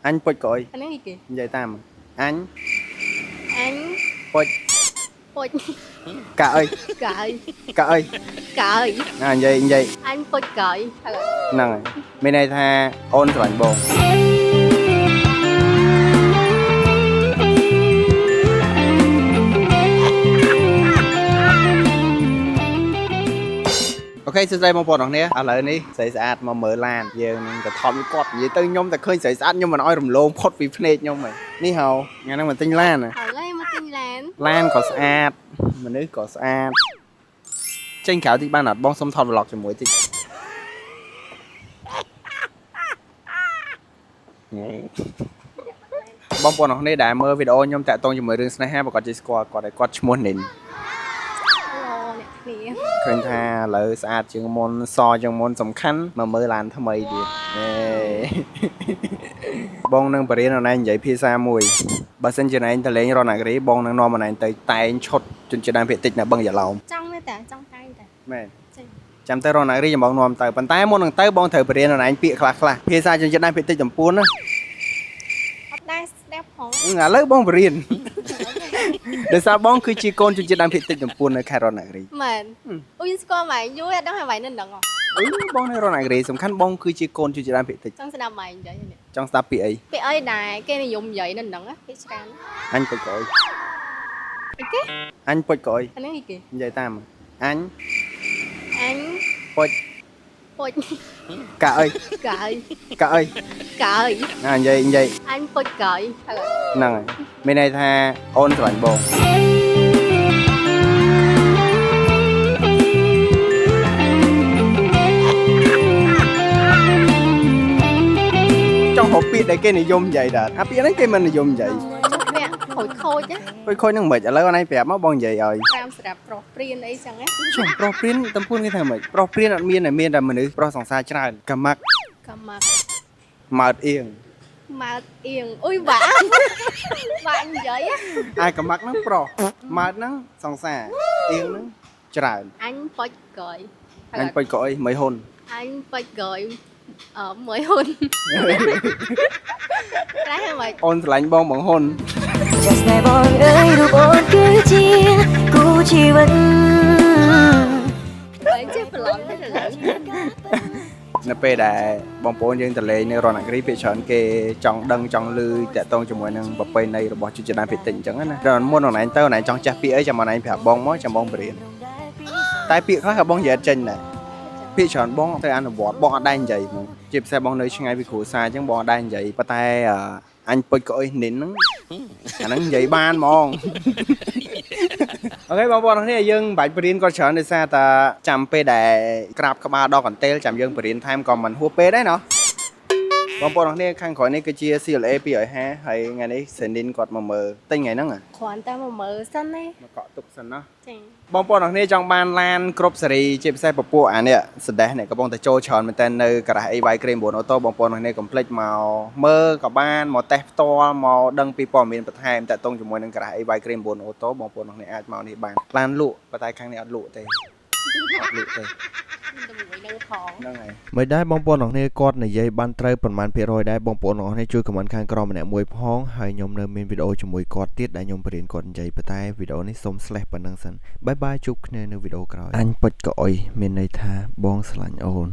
Anh bột cội. Anh nói gì kìa? Vậy tam. Anh bột bột cả ơi. cợi Cả ơi. cợi Vậy. anh bột cợi hay là Nè. Bên này tha ôn cho bạn bồn. Ok, xin chào mọi người. Lạiនេះស្រីស្អាតមកមើលឡានយើងនឹងទៅថតមួយគាត់និយាយទៅខ្ញុំតែឃើញស្រីស្អាតខ្ញុំមិនអោយរំលងផុតពីភ្នែកខ្ញុំហីនេះហៅថ្ងៃហ្នឹងមកទិញឡាន hồi lấy mà tin làn ឡានក៏ស្អាតមនុស្សក៏ស្អាតចេញក្រៅតិចបានអត់បងសុំថត vlog ជាមួយតិចបងប្អូនអរគ្នាដែលមើលវីដេអូខ្ញុំតាក់ទងជាមួយរឿងស្នេហាប្រកាសជាស្គាល់គាត់ឲ្យគាត់ឈ្មោះនិន ឃើញថាឥឡូវស្អាតជាងមុនសជាងមុនសំខាន់មកមើលឡានថ្មីទៀតបងនឹងបរៀនអនឡាញនិយាយភាសាមួយបើសិនជាណែទៅលេងរ៉ូណាក់រីបងនឹងនាំអនឡាញទៅតែងឈុតជនជាតិដើមភាគតិចនៅបឹងយ៉ាឡោម trong đấy ta trong tay ta មែនចាំទៅរ៉ូណាក់រីបងនាំទៅប៉ុន្តែមុននឹងទៅបងត្រូវបរៀនអនឡាញពាក្យខ្លះភាសាជនជាតិដើមភាគតិចតំពួនណា đây đẹp hổ ឥឡូវបងបរៀនដោយសារបងគឺជាកូនជនជាតិដើមភាគតិចតំពួននៅខេត្តរ៉ូណាក់រី mền ui score mày vui đó hai vậy nên đừng không បងនៅរ៉ូណាក់រីសំខាន់បងគឺជាកូនជនជាតិដើមភាគតិច trong sẽ đâm mày vậy nè ចង់ស្ដាប់ពាក្យអី cái ơi này cái này dùng vậy nên đừng á cái scan អញពុចក្អុយ cái អញពុចក្អុយ anh nói gì kìa និយាយតាមអញ anh ពុច bột កាអើយ cợi កាអើយ cợi និយាយ anh bột cợi hay là ហ្នឹងហើយមានន័យថាអូនស្រឡាញ់បងចង់ហៅពាក្យដែលគេនិយមនិយាយដែរអាពាក្យហ្នឹងគេមិននិយមនិយាយ mẹ hồi khôi chứ ខូចហ្នឹងមិនឥឡូវអូនឯងប្រាប់មកបងនិយាយឲ្យ tam sẽ đạp pro priên ấy chẳng á ចុះប្រុសព្រៀនតំពួនគេថាម៉េចប្រុសព្រៀនអត់មានតែមានតែមនុស្សប្រុសសង្សារច្រើនកាម៉ាក់ cầm mặt ម៉ើតអៀង mà yên ui bạn bạn vậy á អាយកាម៉ាក់ហ្នឹងប្រុសម៉ើតហ្នឹងសង្សារអៀងហ្នឹងច្រើន anh bột cợi អញពុចក្អុយមិនហ៊ុន anh bột cợi ở mới hôn đấy hả mày អូនស្រឡាញ់បងបងហ៊ុន Just này bọn ơi đủ bọn cứ chia Cô chỉ vẫn đấy chứ phải làm thế là lớn នៅពេលដែលបងប្អូនយើងទៅលេងនៅរ៉ូណាក់រីភាគច្រើនគេចង់ដឹងចង់ឮតាក់ទងជាមួយនឹងប្រពៃណីរបស់ជនជាតិដើមភាគតិចអញ្ចឹងណាដល់មុនអនឡាញទៅអនឡាញចង់ចាស់ពាក្យអីចាំអនឡាញប្រាប់បងមកចាំបងបរៀនតែពាក្យខ្លះក៏បងនិយាយអត់ចេញដែរពាក្យច្រើនបងទៅអនុវត្តបងអត់ដែរនិយាយហ្មងជាពិសេសបងនៅឆ្ងាយពីគ្រួសារអញ្ចឹងបងអត់ដែរនិយាយប៉ុន្តែអញពុចក្អុយនិនហ្នឹងអាហ្នឹងនិយាយបានហ្មង អូខេបងប្អូនគ្នាយើងបាច់បរៀនគាត់ច្រើនដោយសារតែចាំពេលដែលក្រាបក្បាលដល់កន្ទេលចាំយើងបរៀនថែមក៏មិនហួសពេលដែរណោះបងប្អូនគ្នាខាងក្រោយនេះគឺជា CLA 250ហើយថ្ងៃនេះសេនីនគាត់មកមើលទិញថ្ងៃហ្នឹង khoản ta mà mở sân ấy មកកក់ទុកសិនណា Chà. បងប្អូនគ្នាចង់បានឡានគ្រប់សេរីជាពិសេសពពួកអានេះសដេះនេះកំពុងតែចូលច្រើនមែនតើនៅការ៉ាស់ AY Cream 9 Auto បងប្អូនគ្នាកុំភ្លេចមកមើលក៏បានមកតេស្តផ្ទាល់មកដឹងពីព័ត៌មានបន្ថែមតាក់ទងជាមួយនឹងការ៉ាស់ AY Cream 9 Auto បងប្អូនគ្នាអាចមកនេះបានឡានលក់ប៉ុន្តែខាងនេះអត់លក់ទេអត់លក់ទេ Đừng thọn ហ្នឹងហើយ មិនដែរបងប្អូនអរគ្នាគាត់និយាយបានត្រូវប៉ុន្មានភាគរយដែរបងប្អូនអរគ្នាជួយខមមិនខាងក្រោមម្នាក់មួយផងហើយខ្ញុំនៅមានវីដេអូជាមួយគាត់ទៀតដែលខ្ញុំបរៀនគាត់និយាយប៉ុន្តែវីដេអូនេះសូម slash ប៉ុណ្ណឹងសិនបាយបាយជួបគ្នានៅវីដេអូក្រោយអញពុចក្អុយមានន័យថាបងស្រឡាញ់អូន